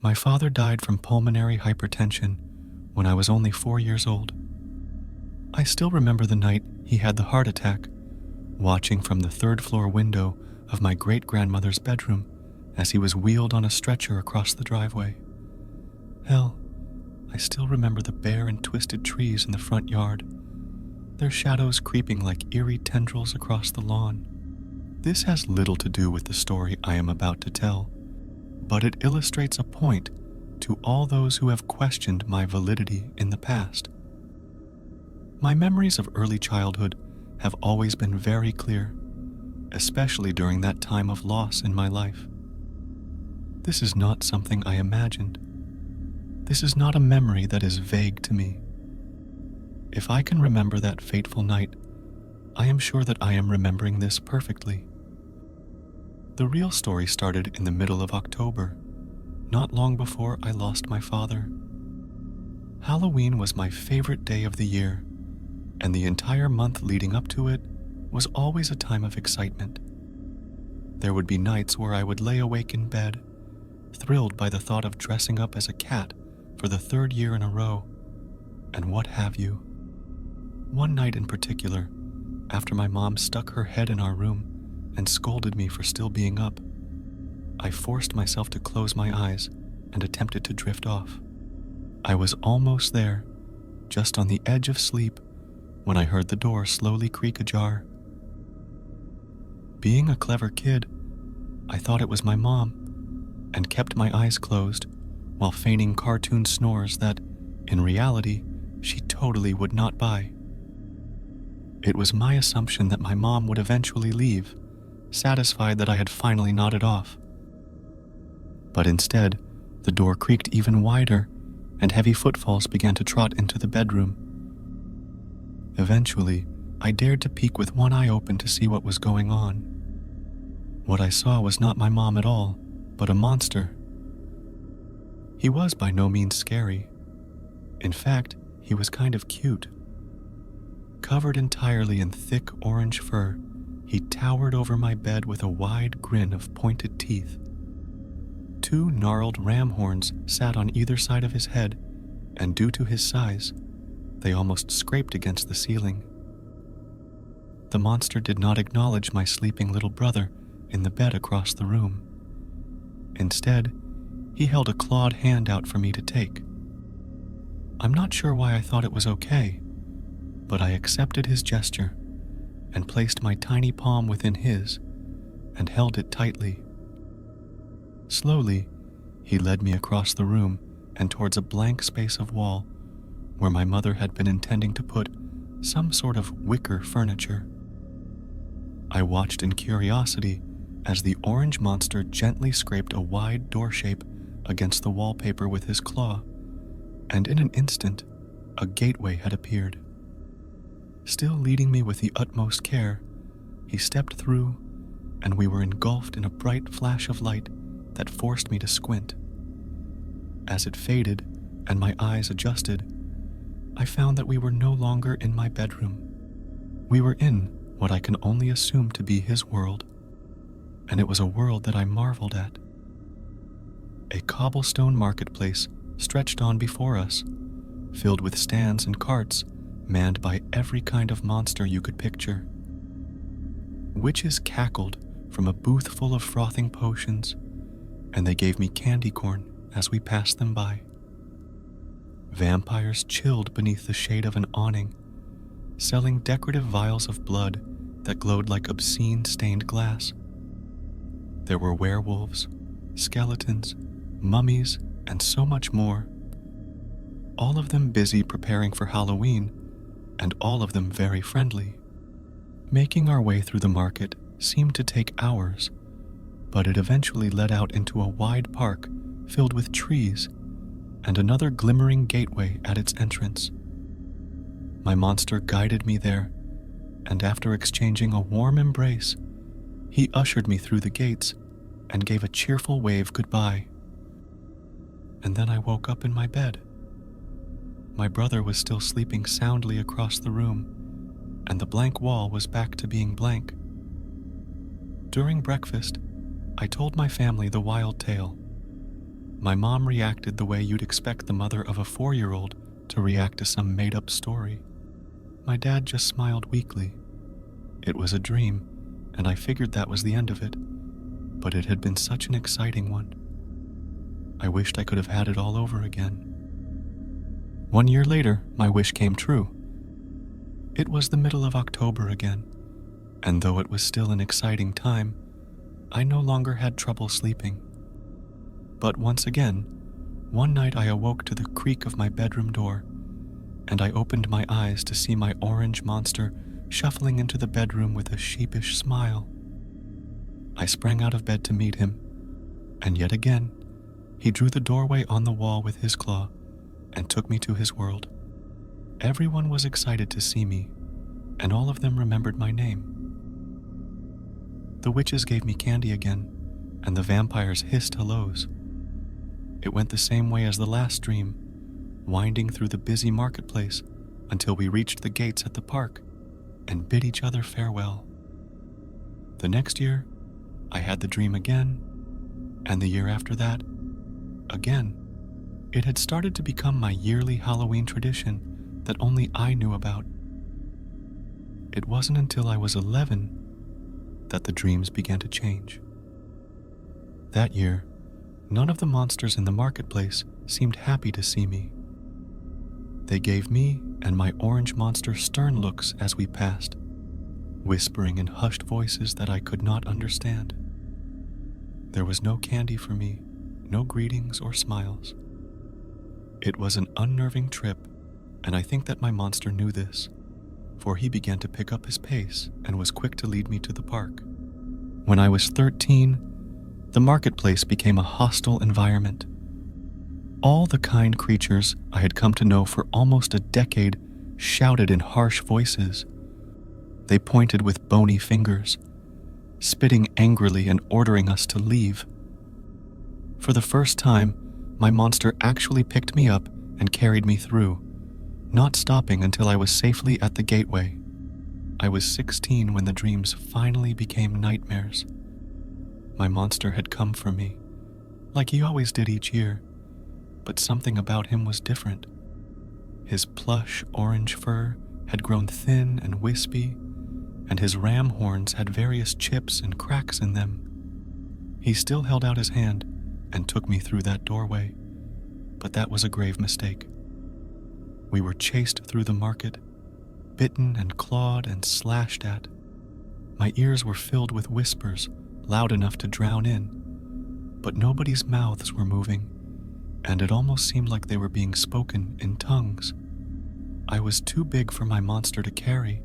My father died from pulmonary hypertension when I was only 4 years old. I still remember the night he had the heart attack, watching from the third-floor window of my great-grandmother's bedroom as he was wheeled on a stretcher across the driveway. Hell, I still remember the bare and twisted trees in the front yard, their shadows creeping like eerie tendrils across the lawn. This has little to do with the story I am about to tell, but it illustrates a point to all those who have questioned my validity in the past. My memories of early childhood have always been very clear, especially during that time of loss in my life. This is not something I imagined. This is not a memory that is vague to me. If I can remember that fateful night, I am sure that I am remembering this perfectly. The real story started in the middle of October, not long before I lost my father. Halloween was my favorite day of the year, and the entire month leading up to it was always a time of excitement. There would be nights where I would lay awake in bed, thrilled by the thought of dressing up as a cat for the 3rd year in a row, and what have you. One night in particular, after my mom stuck her head in our room and scolded me for still being up, I forced myself to close my eyes and attempted to drift off. I was almost there, just on the edge of sleep, when I heard the door slowly creak ajar. Being a clever kid, I thought it was my mom, and kept my eyes closed while feigning cartoon snores that, in reality, she totally would not buy. It was my assumption that my mom would eventually leave, satisfied that I had finally nodded off. But instead, the door creaked even wider, and heavy footfalls began to trot into the bedroom. Eventually, I dared to peek with one eye open to see what was going on. What I saw was not my mom at all, but a monster. He was by no means scary. In fact, he was kind of cute. Covered entirely in thick orange fur, he towered over my bed with a wide grin of pointed teeth. 2 gnarled ram horns sat on either side of his head, and due to his size, they almost scraped against the ceiling. The monster did not acknowledge my sleeping little brother in the bed across the room. Instead, he held a clawed hand out for me to take. I'm not sure why I thought it was okay, but I accepted his gesture and placed my tiny palm within his and held it tightly. Slowly, he led me across the room and towards a blank space of wall where my mother had been intending to put some sort of wicker furniture. I watched in curiosity as the orange monster gently scraped a wide door shape against the wallpaper with his claw, and in an instant, a gateway had appeared. Still leading me with the utmost care, he stepped through, and we were engulfed in a bright flash of light that forced me to squint. As it faded and my eyes adjusted, I found that we were no longer in my bedroom. We were in what I can only assume to be his world, and it was a world that I marveled at. A cobblestone marketplace stretched on before us, filled with stands and carts manned by every kind of monster you could picture. Witches cackled from a booth full of frothing potions, and they gave me candy corn as we passed them by. Vampires chilled beneath the shade of an awning, selling decorative vials of blood that glowed like obscene stained glass. There were werewolves, skeletons, mummies, and so much more. All of them busy preparing for Halloween, and all of them very friendly. Making our way through the market seemed to take hours, but it eventually led out into a wide park filled with trees and another glimmering gateway at its entrance. My monster guided me there, and after exchanging a warm embrace, he ushered me through the gates and gave a cheerful wave goodbye. And then I woke up in my bed. My brother was still sleeping soundly across the room, and the blank wall was back to being blank. During breakfast, I told my family the wild tale. My mom reacted the way you'd expect the mother of a 4-year-old to react to some made-up story. My dad just smiled weakly. It was a dream, and I figured that was the end of it, but it had been such an exciting one. I wished I could have had it all over again. 1 year later, my wish came true. It was the middle of October again, and though it was still an exciting time, I no longer had trouble sleeping. But once again, one night I awoke to the creak of my bedroom door, and I opened my eyes to see my orange monster shuffling into the bedroom with a sheepish smile. I sprang out of bed to meet him, and yet again, he drew the doorway on the wall with his claw and took me to his world. Everyone was excited to see me, and all of them remembered my name. The witches gave me candy again, and the vampires hissed hellos. It went the same way as the last dream, winding through the busy marketplace until we reached the gates at the park and bid each other farewell. The next year, I had the dream again, and the year after that, again. It had started to become my yearly Halloween tradition that only I knew about. It wasn't until I was 11 that the dreams began to change. That year, none of the monsters in the marketplace seemed happy to see me. They gave me and my orange monster stern looks as we passed, whispering in hushed voices that I could not understand. There was no candy for me, no greetings or smiles. It was an unnerving trip, and I think that my monster knew this, for he began to pick up his pace and was quick to lead me to the park. When I was 13, the marketplace became a hostile environment. All the kind creatures I had come to know for almost a decade shouted in harsh voices. They pointed with bony fingers, spitting angrily and ordering us to leave. For the first time, my monster actually picked me up and carried me through, not stopping until I was safely at the gateway. I was 16 when the dreams finally became nightmares. My monster had come for me, like he always did each year, but something about him was different. His plush orange fur had grown thin and wispy, and his ram horns had various chips and cracks in them. He still held out his hand and took me through that doorway, but that was a grave mistake. We were chased through the market, bitten and clawed and slashed at. My ears were filled with whispers loud enough to drown in, but nobody's mouths were moving, and it almost seemed like they were being spoken in tongues. I was too big for my monster to carry,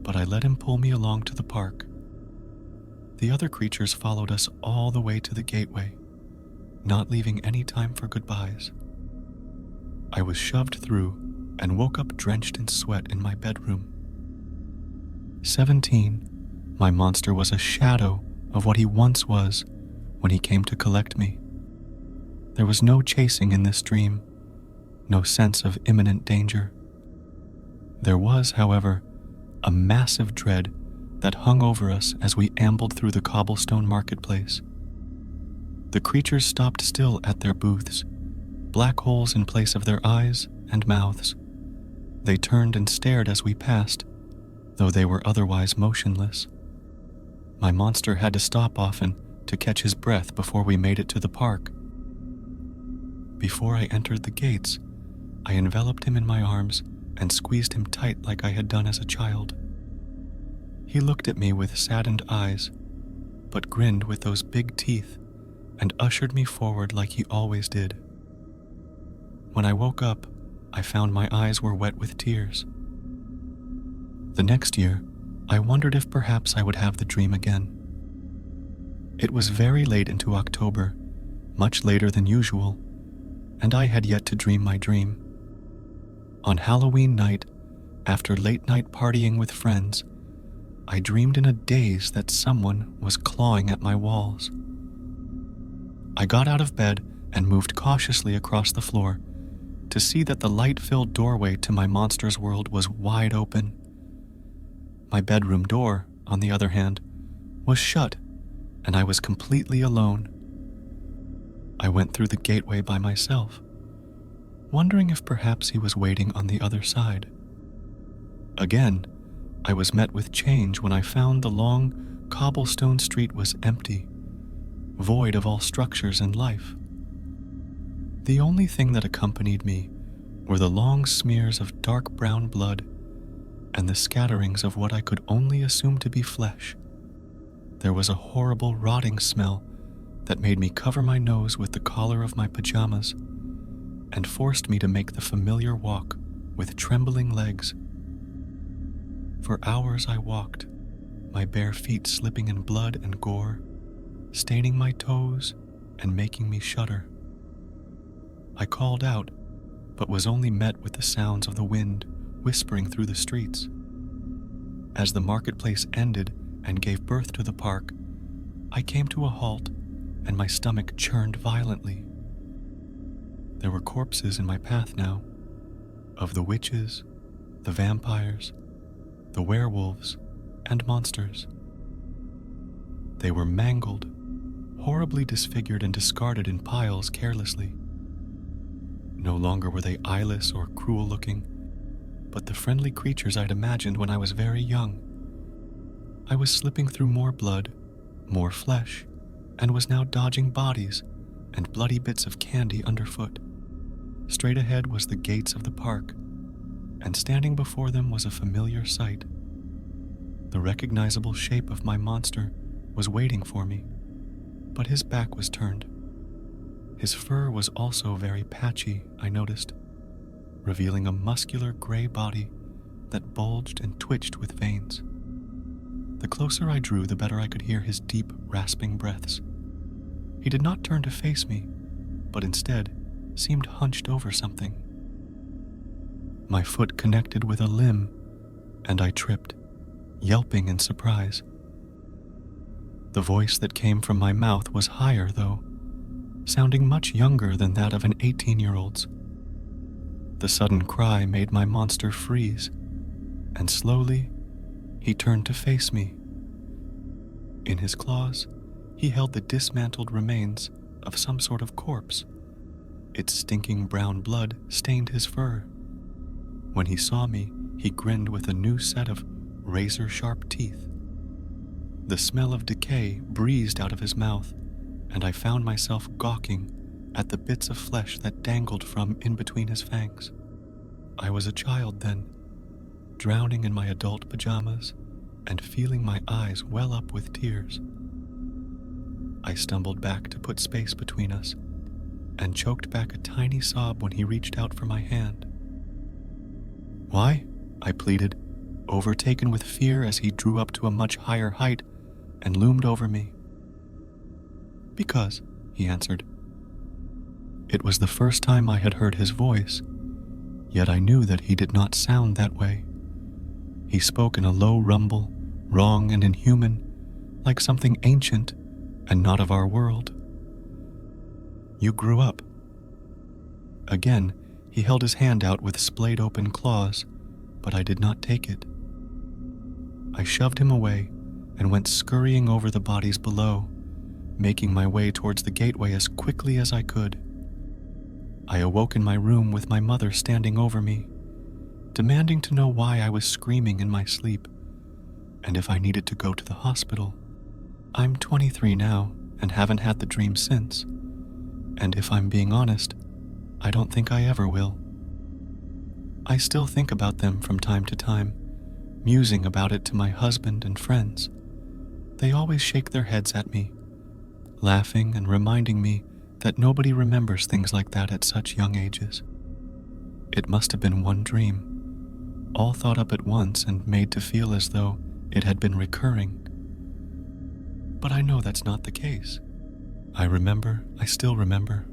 but I let him pull me along to the park. The other creatures followed us all the way to the gateway, not leaving any time for goodbyes. I was shoved through and woke up drenched in sweat in my bedroom. 17, my monster was a shadow of what he once was when he came to collect me. There was no chasing in this dream, no sense of imminent danger. There was, however, a massive dread that hung over us as we ambled through the cobblestone marketplace. The creatures stopped still at their booths, black holes in place of their eyes and mouths. They turned and stared as we passed, though they were otherwise motionless. My monster had to stop often to catch his breath before we made it to the park. Before I entered the gates, I enveloped him in my arms and squeezed him tight like I had done as a child. He looked at me with saddened eyes, but grinned with those big teeth and ushered me forward like he always did. When I woke up, I found my eyes were wet with tears. The next year, I wondered if perhaps I would have the dream again. It was very late into October, much later than usual, and I had yet to dream my dream. On Halloween night, after late-night partying with friends, I dreamed in a daze that someone was clawing at my walls. I got out of bed and moved cautiously across the floor to see that the light-filled doorway to my monster's world was wide open. My bedroom door, on the other hand, was shut, and I was completely alone. I went through the gateway by myself, wondering if perhaps he was waiting on the other side. Again, I was met with change when I found the long cobblestone street was empty, void of all structures and life. The only thing that accompanied me were the long smears of dark brown blood and the scatterings of what I could only assume to be flesh. There was a horrible rotting smell that made me cover my nose with the collar of my pajamas and forced me to make the familiar walk with trembling legs. For hours I walked, my bare feet slipping in blood and gore, staining my toes and making me shudder. I called out, but was only met with the sounds of the wind whispering through the streets. As the marketplace ended and gave birth to the park, I came to a halt and my stomach churned violently. There were corpses in my path now, of the witches, the vampires, the werewolves, and monsters. They were mangled, horribly disfigured and discarded in piles carelessly. No longer were they eyeless or cruel-looking, but the friendly creatures I'd imagined when I was very young. I was slipping through more blood, more flesh, and was now dodging bodies and bloody bits of candy underfoot. Straight ahead was the gates of the park, and standing before them was a familiar sight. The recognizable shape of my monster was waiting for me, but his back was turned. His fur was also very patchy, I noticed, revealing a muscular gray body that bulged and twitched with veins. The closer I drew, the better I could hear his deep, rasping breaths. He did not turn to face me, but instead seemed hunched over something. My foot connected with a limb, and I tripped, yelping in surprise. The voice that came from my mouth was higher, though, sounding much younger than that of an 18-year-old's. The sudden cry made my monster freeze, and slowly he turned to face me. In his claws, he held the dismantled remains of some sort of corpse. Its stinking brown blood stained his fur. When he saw me, he grinned with a new set of razor-sharp teeth. The smell of decay breezed out of his mouth, and I found myself gawking at the bits of flesh that dangled from in between his fangs. I was a child then, drowning in my adult pajamas and feeling my eyes well up with tears. I stumbled back to put space between us and choked back a tiny sob when he reached out for my hand. "Why?" I pleaded, overtaken with fear as he drew up to a much higher height and loomed over me. "Because," he answered. It was the first time I had heard his voice, yet I knew that he did not sound that way. He spoke in a low rumble, wrong and inhuman, like something ancient and not of our world. "You grew up." Again, he held his hand out with splayed-open claws, but I did not take it. I shoved him away and went scurrying over the bodies below, making my way towards the gateway as quickly as I could. I awoke in my room with my mother standing over me, demanding to know why I was screaming in my sleep, and if I needed to go to the hospital. I'm 23 now and haven't had the dream since, and if I'm being honest, I don't think I ever will. I still think about them from time to time, musing about it to my husband and friends. They always shake their heads at me, laughing and reminding me that nobody remembers things like that at such young ages. It must have been one dream, all thought up at once and made to feel as though it had been recurring. But I know that's not the case. I still remember,